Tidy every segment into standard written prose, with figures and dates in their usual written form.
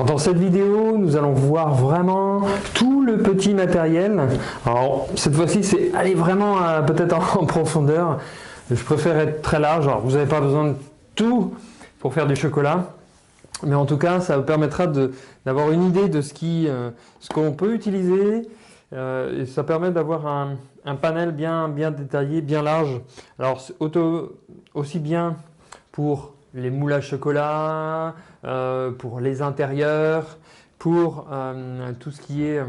Alors dans cette vidéo, nous allons voir vraiment tout le petit matériel. Alors cette fois-ci, c'est aller vraiment peut-être en profondeur. Je préfère être très large. Alors vous n'avez pas besoin de tout pour faire du chocolat. Mais en tout cas, ça vous permettra d'avoir une idée de ce qu'on peut utiliser. Et ça permet d'avoir un panel bien détaillé, bien large. Alors aussi bien pour les moules à chocolat, pour les intérieurs, pour tout ce qui est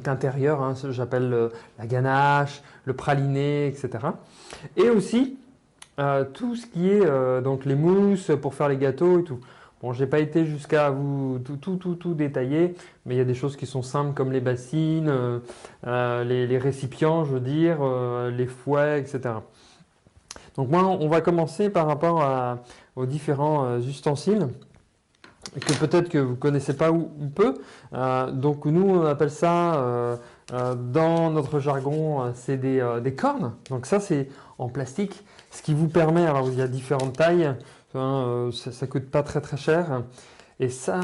intérieur, hein, j'appelle la ganache, le praliné, etc. Et aussi tout ce qui est donc les mousses pour faire les gâteaux et tout. Bon, j'ai pas été jusqu'à vous tout détailler, mais il y a des choses qui sont simples comme les bassines, les récipients, je veux dire, les fouets, etc. Donc moi, on va commencer par rapport aux différents ustensiles que peut-être que vous ne connaissez pas ou peu. Donc nous, on appelle ça, dans notre jargon, c'est des cornes. Donc ça, c'est en plastique, ce qui vous permet, alors il y a différentes tailles, hein, ça ne coûte pas très cher. Et ça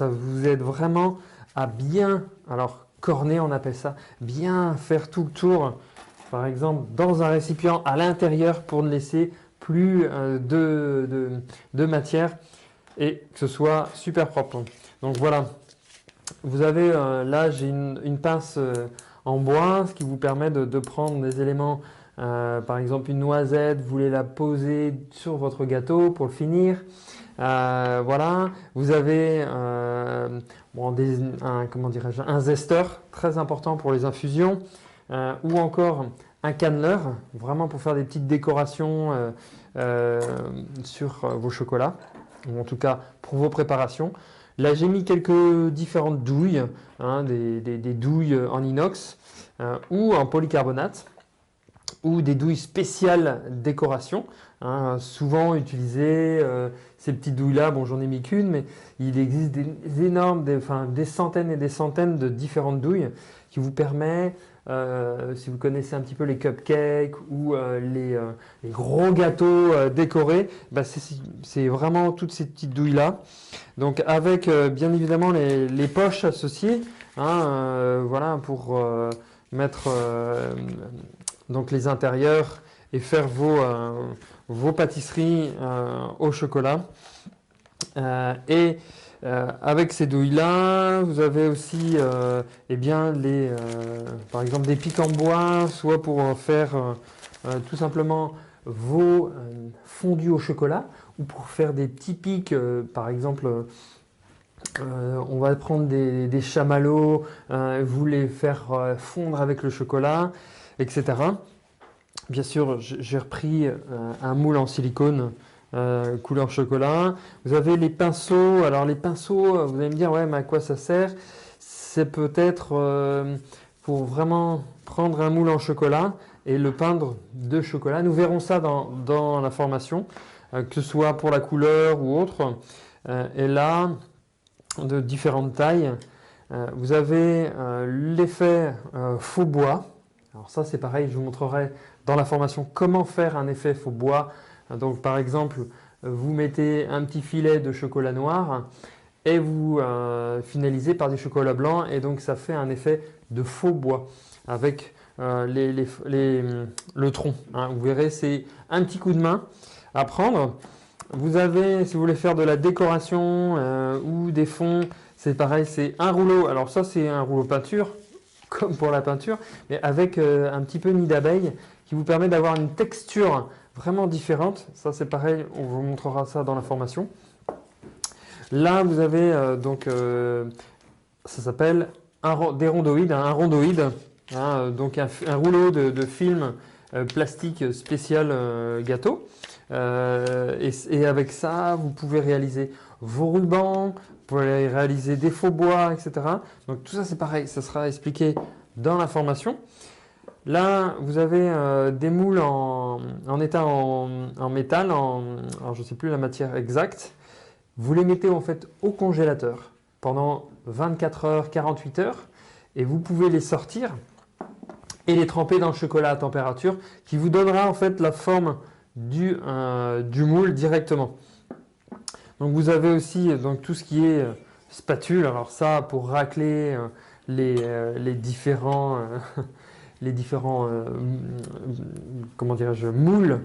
vous aide vraiment à bien, alors corner on appelle ça, bien faire tout le tour. Par exemple, dans un récipient à l'intérieur pour ne laisser plus de matière et que ce soit super propre. Donc voilà, vous avez là, j'ai une pince en bois, ce qui vous permet de prendre des éléments, par exemple une noisette, vous voulez la poser sur votre gâteau pour le finir. Voilà, vous avez comment dirais-je, un zesteur, très important pour les infusions. Ou encore un canneleur, vraiment pour faire des petites décorations sur vos chocolats, ou en tout cas pour vos préparations. Là, j'ai mis quelques différentes douilles, hein, des douilles en inox ou en polycarbonate, ou des douilles spéciales décoration, hein, souvent utilisées. Ces petites douilles-là, bon, j'en ai mis qu'une, mais il existe des centaines et des centaines de différentes douilles qui vous permettent, si vous connaissez un petit peu les cupcakes ou les gros gâteaux décorés, bah c'est vraiment toutes ces petites douilles-là. Donc avec bien évidemment les poches associées, hein, voilà, pour mettre donc les intérieurs et faire vos pâtisseries au chocolat. Avec ces douilles-là, vous avez aussi eh bien par exemple des pics en bois, soit pour faire tout simplement vos fondus au chocolat, ou pour faire des petits pics, par exemple, on va prendre des chamallows, vous les faire fondre avec le chocolat, etc. Bien sûr, j'ai repris un moule en silicone couleur chocolat. Vous avez les pinceaux. Alors les pinceaux, vous allez me dire, ouais, mais à quoi ça sert? C'est peut-être pour vraiment prendre un moule en chocolat et le peindre de chocolat. Nous verrons ça dans la formation, que ce soit pour la couleur ou autre. Et là, de différentes tailles, vous avez l'effet faux bois. Alors ça, c'est pareil, je vous montrerai dans la formation comment faire un effet faux bois. Donc par exemple, vous mettez un petit filet de chocolat noir et vous finalisez par du chocolat blanc, et donc ça fait un effet de faux bois avec le tronc, hein. Vous verrez, c'est un petit coup de main à prendre. Vous avez, si vous voulez faire de la décoration ou des fonds, c'est pareil, c'est un rouleau. Alors ça, c'est un rouleau peinture, comme pour la peinture, mais avec un petit peu nid d'abeille qui vous permet d'avoir une texture vraiment différente. Ça, c'est pareil, on vous montrera ça dans la formation. Là, vous avez ça s'appelle des rondoïdes, un rondoïde, hein, donc un rouleau de film plastique spécial gâteau. Et avec ça, vous pouvez réaliser vos rubans, vous pouvez réaliser des faux bois, etc. Donc tout ça, c'est pareil, ça sera expliqué dans la formation. Là, vous avez des moules en état en métal, alors je ne sais plus la matière exacte. Vous les mettez en fait au congélateur pendant 24 heures, 48 heures, et vous pouvez les sortir et les tremper dans le chocolat à température, qui vous donnera en fait la forme du moule directement. Donc vous avez aussi donc tout ce qui est spatules. Alors ça, pour racler les différents, comment dirais-je, moules,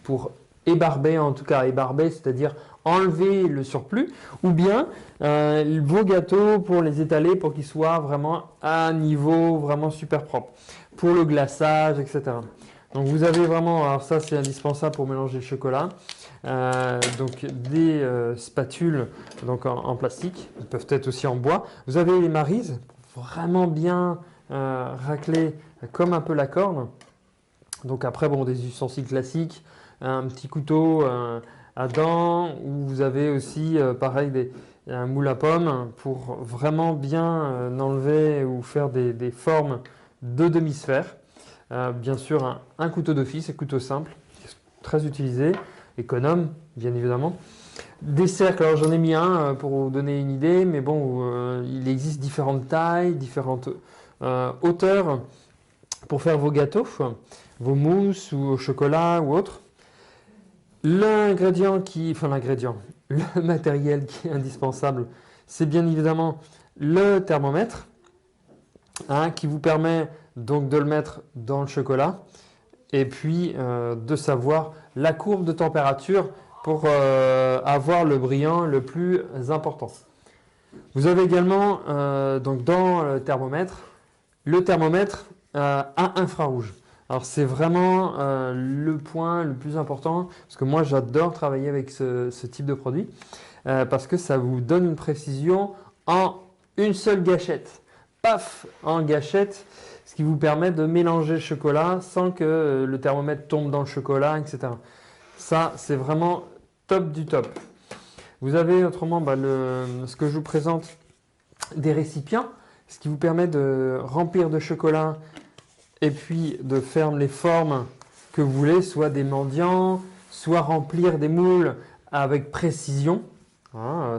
pour ébarber, en tout cas ébarber, c'est-à-dire enlever le surplus, ou bien vos gâteaux pour les étaler pour qu'ils soient vraiment à un niveau vraiment super propre, pour le glaçage, etc. Donc vous avez vraiment, alors ça c'est indispensable pour mélanger le chocolat, donc des spatules donc en plastique, ils peuvent être aussi en bois. Vous avez les marises, pour vraiment bien racler comme un peu la corne. Donc après, bon, des ustensiles classiques, un petit couteau à dents, ou vous avez aussi, pareil, un moule à pommes pour vraiment bien enlever ou faire des formes de demi-sphère. Bien sûr, un couteau d'office, un couteau simple, très utilisé, économe, bien évidemment. Des cercles, alors j'en ai mis un pour vous donner une idée, mais bon, il existe différentes tailles, différentes hauteurs pour faire vos gâteaux, vos mousses ou au chocolat ou autre. Le matériel qui est indispensable, c'est bien évidemment le thermomètre, qui vous permet donc de le mettre dans le chocolat et puis de savoir la courbe de température pour avoir le brillant le plus important. Vous avez également donc dans le thermomètre à infrarouge. Alors c'est vraiment le point le plus important parce que moi j'adore travailler avec ce type de produit parce que ça vous donne une précision en une seule gâchette. Paf, en gâchette, ce qui vous permet de mélanger le chocolat sans que le thermomètre tombe dans le chocolat, etc. Ça, c'est vraiment top du top. Vous avez autrement ce que je vous présente, des récipients, ce qui vous permet de remplir de chocolat et puis de faire les formes que vous voulez, soit des mendiants, soit remplir des moules avec précision.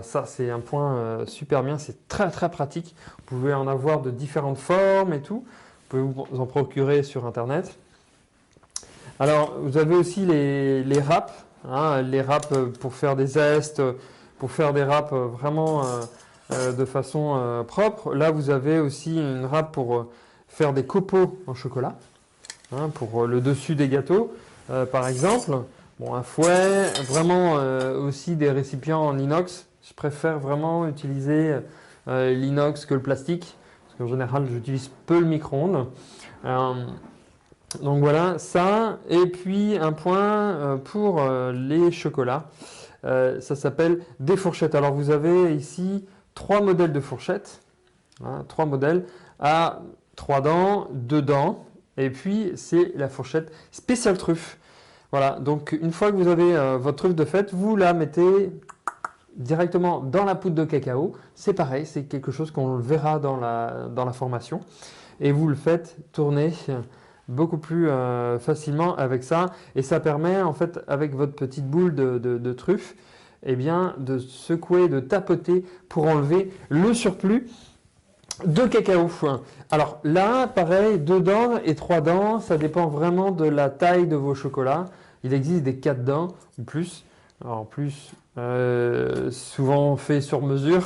Ça, c'est un point super bien, c'est très très pratique. Vous pouvez en avoir de différentes formes et tout. Vous pouvez vous en procurer sur Internet. Alors, vous avez aussi les râpes, les râpes pour faire des zestes, pour faire des râpes vraiment de façon propre. Là, vous avez aussi une râpe pour faire des copeaux en chocolat, pour le dessus des gâteaux, par exemple. Bon, un fouet, vraiment aussi des récipients en inox. Je préfère vraiment utiliser l'inox que le plastique, parce qu'en général, j'utilise peu le micro-ondes. Donc voilà, ça. Et puis un point pour les chocolats. Ça s'appelle des fourchettes. Alors vous avez ici 3 modèles de fourchettes. 3 modèles à 3 dents, 2 dents. Et puis c'est la fourchette spéciale truffe. Voilà, donc une fois que vous avez votre truffe de fête, vous la mettez directement dans la poudre de cacao. C'est pareil, c'est quelque chose qu'on verra dans la formation. Et vous le faites tourner beaucoup plus facilement avec ça. Et ça permet en fait, avec votre petite boule de truffe, eh bien, de secouer, de tapoter pour enlever le surplus de cacao. Alors là, pareil, 2 dents et 3 dents, ça dépend vraiment de la taille de vos chocolats. Il existe des 4 dents ou plus. Alors, en plus, souvent fait sur mesure.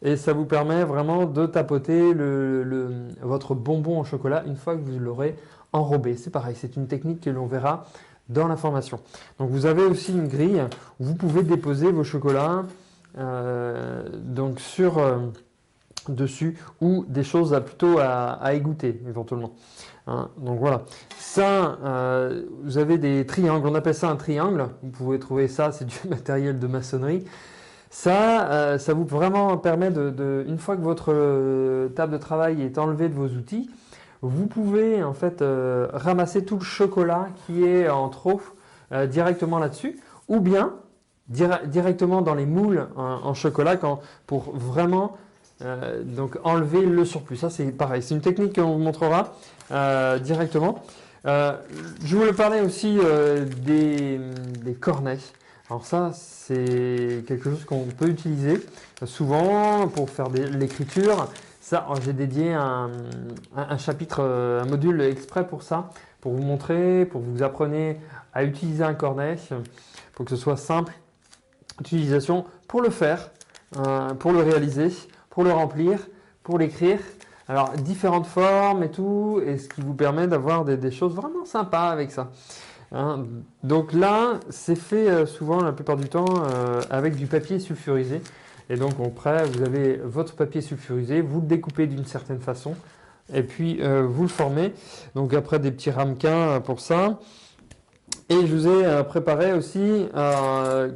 Et ça vous permet vraiment de tapoter votre bonbon au chocolat une fois que vous l'aurez enrobé. C'est pareil, c'est une technique que l'on verra dans la formation. Donc vous avez aussi une grille où vous pouvez déposer vos chocolats donc dessus ou des choses plutôt à égoutter éventuellement. Donc voilà. Ça, vous avez des triangles, on appelle ça un triangle. Vous pouvez trouver ça, c'est du matériel de maçonnerie. Ça vous vraiment permet une fois que votre table de travail est enlevée de vos outils, vous pouvez en fait ramasser tout le chocolat qui est en trop directement là-dessus, ou bien directement dans les moules en chocolat pour vraiment donc enlever le surplus. Ça c'est pareil, c'est une technique qu'on vous montrera directement. Je voulais parler aussi des cornets. Alors ça, c'est quelque chose qu'on peut utiliser souvent pour faire l'écriture. Ça, j'ai dédié un chapitre, un module exprès pour ça, pour vous montrer, pour que vous appreniez à utiliser un cornet, pour que ce soit simple d'utilisation. Pour le faire, pour le réaliser, pour le remplir, pour l'écrire. Alors, différentes formes et tout, et ce qui vous permet d'avoir des choses vraiment sympas avec ça. Hein. Donc là, c'est fait souvent, la plupart du temps, avec du papier sulfurisé. Et donc après, vous avez votre papier sulfurisé, vous le découpez d'une certaine façon, et puis vous le formez. Donc après, des petits ramequins pour ça. Et je vous ai préparé aussi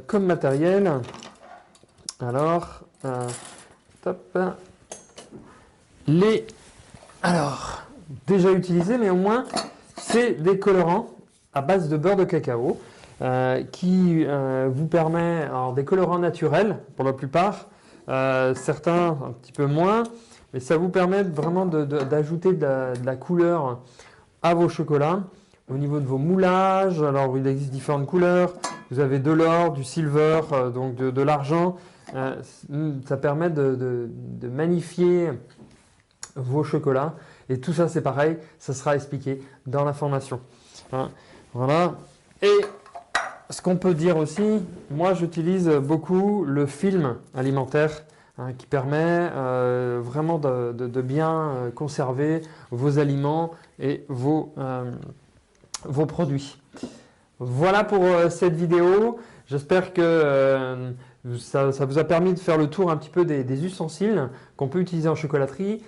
comme matériel, alors, top, alors, déjà utilisés, mais au moins, c'est des colorants à base de beurre de cacao qui vous permet, alors des colorants naturels pour la plupart, certains un petit peu moins, mais ça vous permet vraiment d'ajouter de la couleur à vos chocolats. Au niveau de vos moulages, alors il existe différentes couleurs, vous avez de l'or, du silver, donc de l'argent, ça permet de magnifier vos chocolats et tout ça c'est pareil, ça sera expliqué dans la formation. Hein, voilà. Et ce qu'on peut dire aussi, moi j'utilise beaucoup le film alimentaire qui permet vraiment de bien conserver vos aliments et vos produits. Voilà pour cette vidéo. J'espère que ça vous a permis de faire le tour un petit peu des ustensiles qu'on peut utiliser en chocolaterie.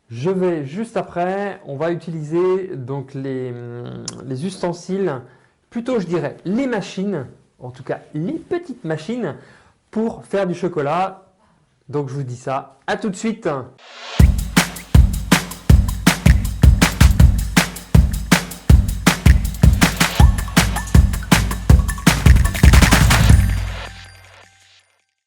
Je vais juste après, on va utiliser donc les ustensiles, plutôt je dirais les machines, en tout cas les petites machines pour faire du chocolat. Donc je vous dis ça, à tout de suite.